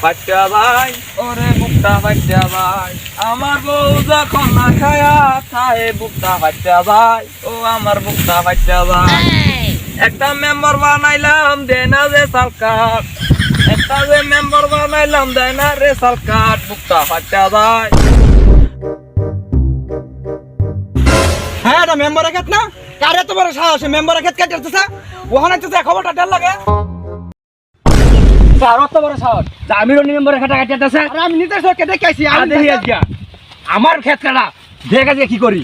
ফাটা ভাই ওরে বুকটা ফাটা ভাই আমার বউ যখন না খায়া খায় বুকটা ফাটা ভাই ও আমার বুকটা ফাটা ভাই একটা মেম্বার বানাইলাম দেনা রে সরকার একটা যে মেম্বার বানাইলাম দেনা রে সরকার বুকটা ফাটা ভাই হ্যাঁ এটা মেম্বারের ক্ষেত না কারে তো বড় সাহস মেম্বারের ক্ষেত কাটতেছে ওখানে তো খবরটা ডাল লাগে কারো তো বড় সাহস আমি রনি মেম্বারের খাটা কাটতেছে আর আমি নিতে কেটে খাইছি আমি দেখি আজকে আমার ক্ষেত কাটা দেখ আজকে কি করি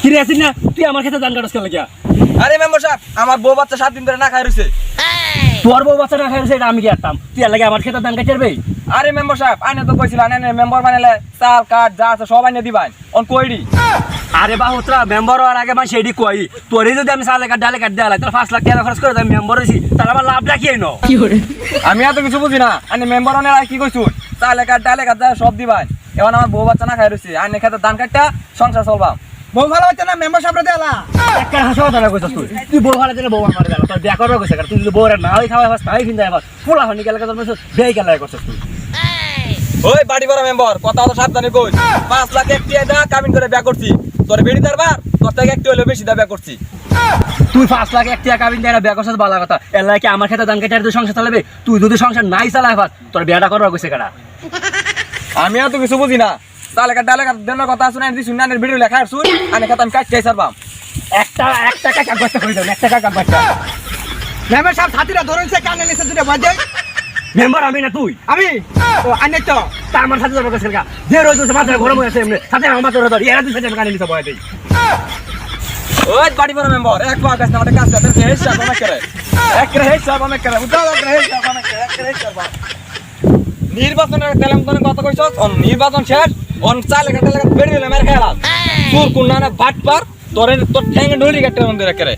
কিরে আছিস না তুই আমার ক্ষেতে ধান কাটছ লাগিয়া আরে মেম্বার সাহেব আমার বউ বাচ্চা 7 দিন ধরে না খাই রইছে তোর বউ বাচ্চা না খাইছে এটা আমি কি আরতাম তুই লাগে আমার ক্ষেতে ধান কাটবে আরে মেম্বার সাহেব আইনে তো কইছিল আইনে মেম্বার বানাইলে চাল কাঠ যা আছে সব আইনে দিবাই অন কইডি আরে বাহুত্রা মেম্বার হওয়ার আগে মানে সেটি কই তোরই যদি আমি সালে কাট ডালে কাট দেওয়া লাগে তাহলে 5 লাখ টাকা খরচ করে আমি মেম্বার হইছি তাহলে আমার লাভ রাখি ন আমি এত কিছু বুঝি না আইনে মেম্বার অনেক কি কইছুন চালে কাঠ ডালে কাঠ যা সব দিবাই এখন আমার বউ বাচ্চা না খাই রইছে আইনে খেতে ধান কাটটা সংসার চলবা বউ ভালো হচ্ছে না মেম্বার সাহেবরে দেলা একটা হাসা কথা কইছস তুই বউ ভালো দিলে বউ আমার দেলা তোর বিয়া করব কইছ তুই যদি বউরে না হই খাওয়া ফাস তাই কিনতে আবার পোলা হনি গেলে তোর মেসে বেই গেলে করছস তুই ওই বাড়ি বড় মেম্বার কথা তো সাবধানে কই 5 লাখ এক টিয়া দা কামিন করে বিয়া করছি তোর বেড়ি দরবার তোর থেকে একটু হলো বেশি দা বিয়া করছি তুই 5 লাখ এক টাকা কাবিন দেনা বিয়া করছস ভালো কথা এলা কি আমার ক্ষেতে দান কেটে তুই সংসার চালাবে তুই যদি সংসার নাই চালায় ফাস তোর বিয়াটা করব কইছে কাটা আমি এত কিছু বুঝি না চালে কাঠ ডালে কাঠ দেনার কথা শুনে দি শুনানের ভিডিও লেখা আর শুন আমি খেতে আমি কাটতে সারবাম এক টাকা কাগজটা কই দাও 1 টাকা কাগজটা মেম্বার সাহেব ছাতিরা ধরনছে কানে নিছে দুটো বাজে মেম্বার আমি না তুই আমি ও আনে তো তা আমার সাথে যাবে কইছে কা যে রোজ রোজ মাথা গরম হয়ে আছে এমনি সাথে আমার মাথা ধরে এরা দুই সাথে কানে নিতে বয় দেই ওই বাড়ি বড় মেম্বার এক পা গাছ না আমাদের কাজ করতে হেস সাহেব আমাকে করে এক রে হেস সাহেব আমাকে করে উঠাও এক রে হেস সাহেব আমাকে করে এক রে হেস সাহেব নির্বাচনের তেলেঙ্গানা কথা কইছস অন নির্বাচন শেষ অন চালে কাঠ ডালে কাঠ বেড়ি মেরে খেলা তোর কোন না বাট পার তোর ঠ্যাঙ্গে ঢুলি কাটতে মন্দিরে করে